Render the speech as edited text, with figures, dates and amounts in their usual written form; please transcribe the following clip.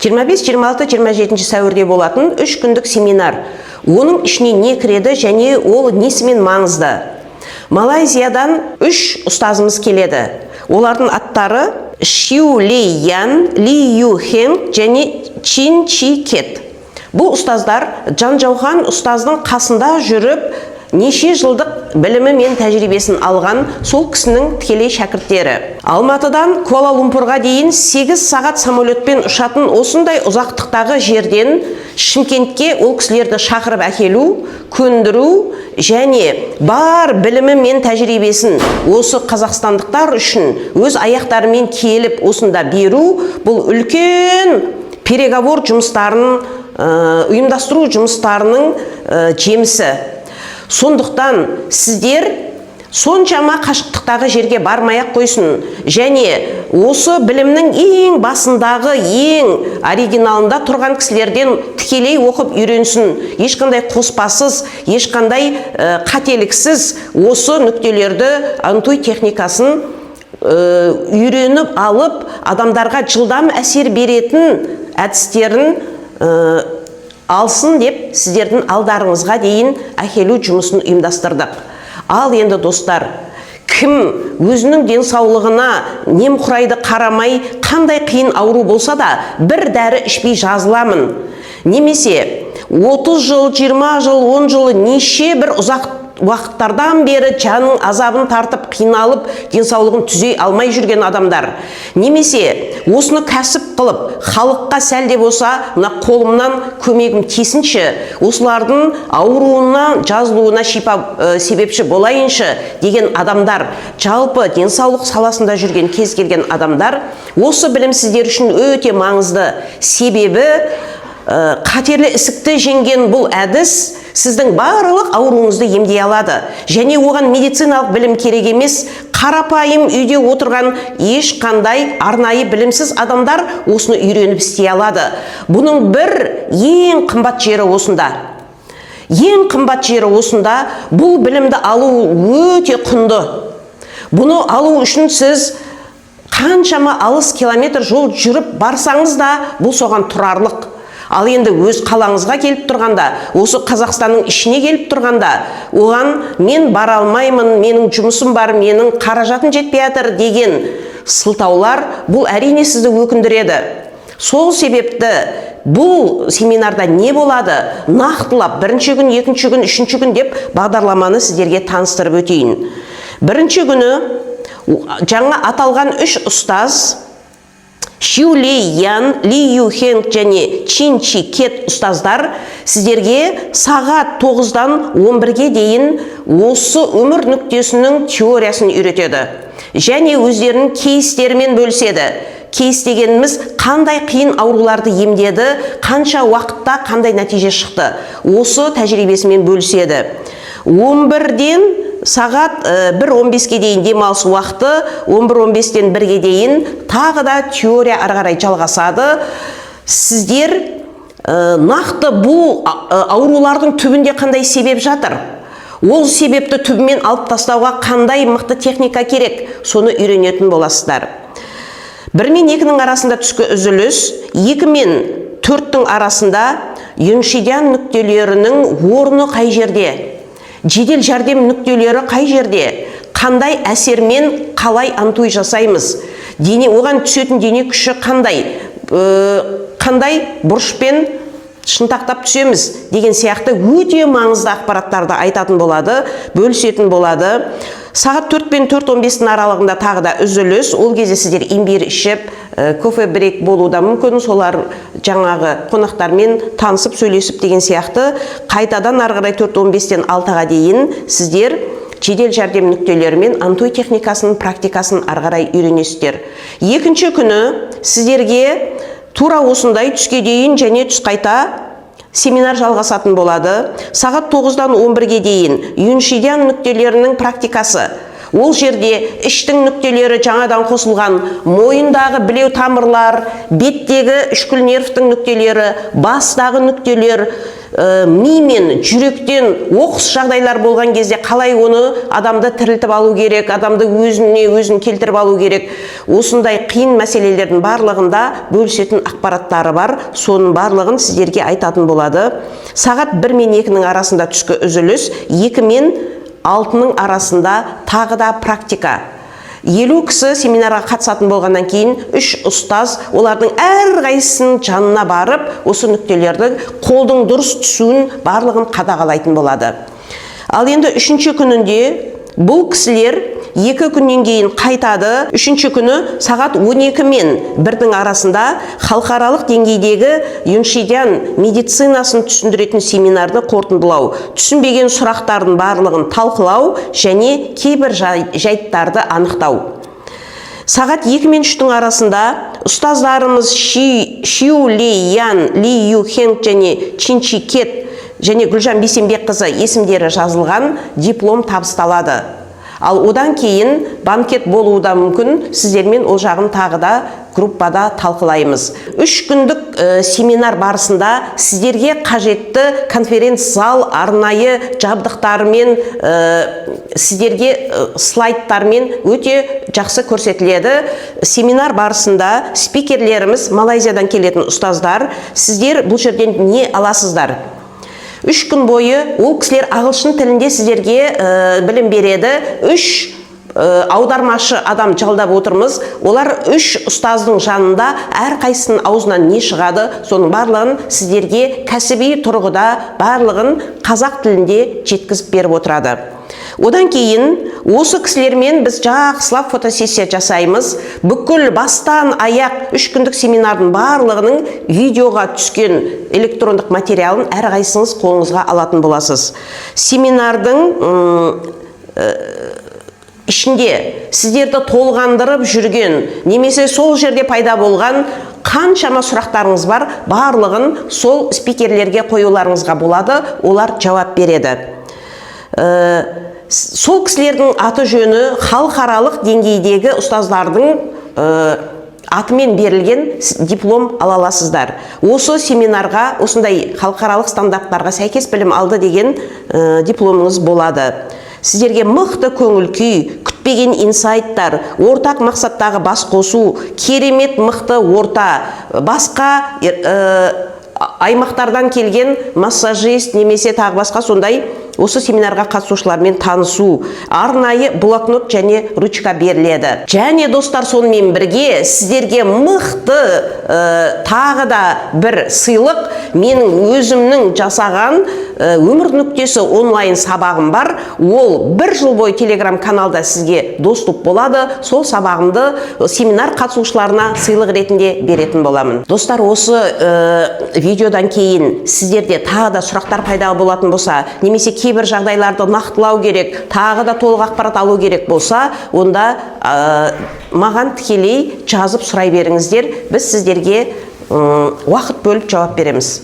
25, 26, 27 сәуірде болатын 3 күндік семинар. Оның ішіне не кіреді және ол несімен маңызды? Малайзиядан 3 ұстазымыз келеді. Олардың аттары Шиу Ли Ян, Ли Ю Хен және Чин Чи Кет. Бұл ұстаздар Жанжаухан ұстаздың қасында жүріп, неше жылдық білімі мен тәжірибесін алған сол кісінің тікелей шәкірттері. Алматыдан Куала-Лумпурға дейін 8 сағат самолетпен ұшатын осындай ұзақтықтағы жерден Шымкентке ол кісілерді шақырып әкелу, көндіру және бар білімі мен тәжірибесін осы қазақстандықтар үшін өз аяқтарымен келіп осында беру, бұл үлкен переговор жұмыстарын, ұйымдастыру жұмыстарының жемісі. Сондықтан сіздер соншама қашықтықтағы жерге бармай-ақ қойсын және осы білімнің ең басындағы, ең оригиналында тұрған кісілерден тікелей оқып үйренсін. Ешқандай қоспасыз, ешқандай қателіксіз осы нүктелерді, антуй техникасын үйреніп алып, адамдарға жылдам әсер беретін әдістерін алсын деп сіздердің алдарыңызға дейін әкелу жұмысын ұйымдастырдық. Ал енді достар, кім өзінің денсаулығына немқұрайды қарамай, қандай қиын ауру болса да, бір дәрі ішпей жазыламын. Немесе 30 жыл, 20 жыл, 10 жыл неше бір ұзақ уақыттардан бері жаның азабын тартып, қиналып, денсаулығын түзей алмай жүрген адамдар. Немесе осыны кәсіп қылып, халыққа сәл де болса, қолымнан көмегім тесінші, осылардың ауруына, жазылуына себепші болайыншы деген адамдар, жалпы денсаулық саласында жүрген кез келген адамдар, осы білім сіздер үшін өте маңызды. Себебі қатерлі ісікті жеңген бұл әдіс сіздің барлық ауруыңызды емдей алады. Және оған медициналық білім керек емес, қарапайым үйде отырған ешқандай арнайы білімсіз адамдар осыны үйреніп істей алады. Бұның бір ең қымбат жері осында. Ең қымбат жері осында, бұл білімді алу өте құнды. Бұны алу үшін сіз қаншама алыс километр жол жүріп барсаңыз да, бұл соған тұрарлық. Ал енді өз қалаңызға келіп тұрғанда, осы Қазақстанның ішіне келіп тұрғанда, оған мен бара алмаймын, менің жұмысым бар, менің қаражатым жетпей жатыр деген сылтаулар, бұл әрине сізді өкіндіреді. Сол себепті бұл семинарда не болады? Нақтылап, бірінші күн, екінші күн, үшінші күн деп бағдарламаны сіздерге таныстырып өтейін. Бірінші күні жаңа аталған 3 ұстаз, Шиу Ли Ян, Ли Ю Хен және Чин Чи Кет ұстаздар сіздерге сағат 9-дан 11-ге дейін осы өмір нүктесінің теориясын үйретеді. Және өздерінің кейстерімен бөліседі. Кейс дегеніміз қандай қиын ауруларды емдеді, қанша уақытта қандай нәтиже шықты. Осы тәжірибесімен бөліседі. 11-ден сағат 1:15-ге дейін демалыс уақыты, 11:15-тен 1-ге дейін тағы да теория ары-қарай жалғасады. Сіздер нақты бұл аурулардың түбінде қандай себеп жатыр? Ол себепті түбімен алып тастауға қандай мықты техника керек? Соны үйренетін боласыздар. 1 мен 2-ның арасында түскі үзіліс, 2 мен 4-тің арасында Юншидян нүктелерінің орны қай жерде? Жедел жәрдем нүктелері қай жерде? Қандай әсермен қалай антуй жасаймыз? Оған түсетін дене күші қандай? Қандай бұрышпен шынтақтап түсеміз деген сияқты өте маңызды ақпараттарды айтатын болады, бөлісетін болады. Сағат 4 пен 4:15-тің аралығында тағы да үзіліс. Ол кезде сіздер имбир ішіп, кофе брейк болуы да мүмкін, солар жаңағы қонақтармен танысып, сөйлесіп деген сияқты. Қайтадан ары қарай 4:15-тен 6-ға дейін сіздер жедел жәрдем нүктелерімен антуй техникасының практикасын ары қарай үйренесіздер. Екінші күні сіздерге тура осындай түске дейін және түс қайта семинар жалғасатын болады. Сағат 9-дан 11-ге дейін Юншидян нүктелерінің практикасы. Ол жерде іштің нүктелері жаңадан қосылған, мойындағы білеу тамырлар, беттегі үшкіл нервтің нүктелері, бастағы нүктелер, ми мен жүректен оқыс жағдайлар болған кезде қалай оны адамды тірілтіп алу керек, адамды өзін келтіріп алу керек. Осындай қиын мәселелердің барлығында бөлісетін ақпараттары бар. Соның барлығын сіздерге айтатын болады. Сағат 1 мен 2-нің арасында түскі үзіліс, 2 мен 6-ның арасында тағы да практика. 50 кісі семинарға қатысатын болғаннан кейін 3 ұстаз олардың әрқайсысының жанына барып, осы нүктелерді қолдың дұрыс түсуін барлығын қадағалайтын болады. Ал енді 3-ші күнінде бұл кісілер 2 күннен кейін қайтады. 3-ші күні сағат 12 мен 1-дің арасында халықаралық деңгейдегі Юншидян медицинасын түсіндіретін семинарды қорытындылау, түсінбеген сұрақтардың барлығын талқылау және кейбір жайттарды анықтау. Сағат 2 мен 3-дің арасында ұстаздарымыз Шиу Ли Ян, Ли Ю Хенг және Чинчи Кет және Гүлжан Бейсенбекқызы есімдері жазылған диплом табысталады. Ал одан кейін банкет болуы да мүмкін. Сіздермен ол жағын тағы да группада талқылаймыз. 3 күндік семинар барысында сіздерге қажетті конференц-зал арнайы жабдықтармен, сіздерге слайдтармен өте жақсы көрсетіледі. Семинар барысында спикерлеріміз Малайзиядан келетін ұстаздар. Сіздер бұл жерден не аласыздар? 3 күн бойы ол кісілер ағылшын тілінде сіздерге білім береді. 3 аудармашы адам жалдап отырмыз. Олар 3 ұстаздың жанында әрқайсының аузынан не шығады, соның барлығын сіздерге кәсіби тұрғыда барлығын қазақ тілінде жеткізіп беріп отырады. Одан кейін осы кісілермен біз жақсылап фотосессия жасаймыз. Бүкіл бастан аяқ 3 күндік семинардың барлығының видеоға түскен электрондық материалын әрқайсыңыз қолыңызға алатын боласыз. Семинардың ішінде сіздерді толғандырып жүрген, немесе сол жерде пайда болған қаншама сұрақтарыңыз бар, барлығын сол спикерлерге қоюларыңызға болады, олар жауап береді. Сол кісілердің аты жөні халықаралық деңгейдегі ұстаздардың атымен берілген диплом ала аласыздар. Осы семинарға осындай халықаралық стандарттарға сәйкес білім алды деген дипломыңыз болады. Сіздерге мықты көңіл күй, күтпеген инсайттар, ортақ мақсаттағы бас қосу, керемет мықты орта, басқа аймақтардан келген массажист немесе тағы басқа сондай осы семинарға қатысушылармен танысу, арнайы блокнот және ручка беріледі. Және достар, сонымен бірге сіздерге мықты тағы да бір сыйлық, менің өзімнің жасаған өмір нүктесі онлайн сабағым бар. Ол 1 жыл бойы Telegram каналда сізге доступ болады. Сол сабағымды семинар қатысушыларына сыйлық ретінде беретін боламын. Достар, осы видеодан кейін сіздерде тағы да сұрақтар пайда болатын болса, немесе кейбір жағдайларды нақтылау керек, тағы да толық ақпарат алу керек болса, онда маған тікелей жазып сұрай беріңіздер. Біз сіздерге уақыт бөліп жауап береміз.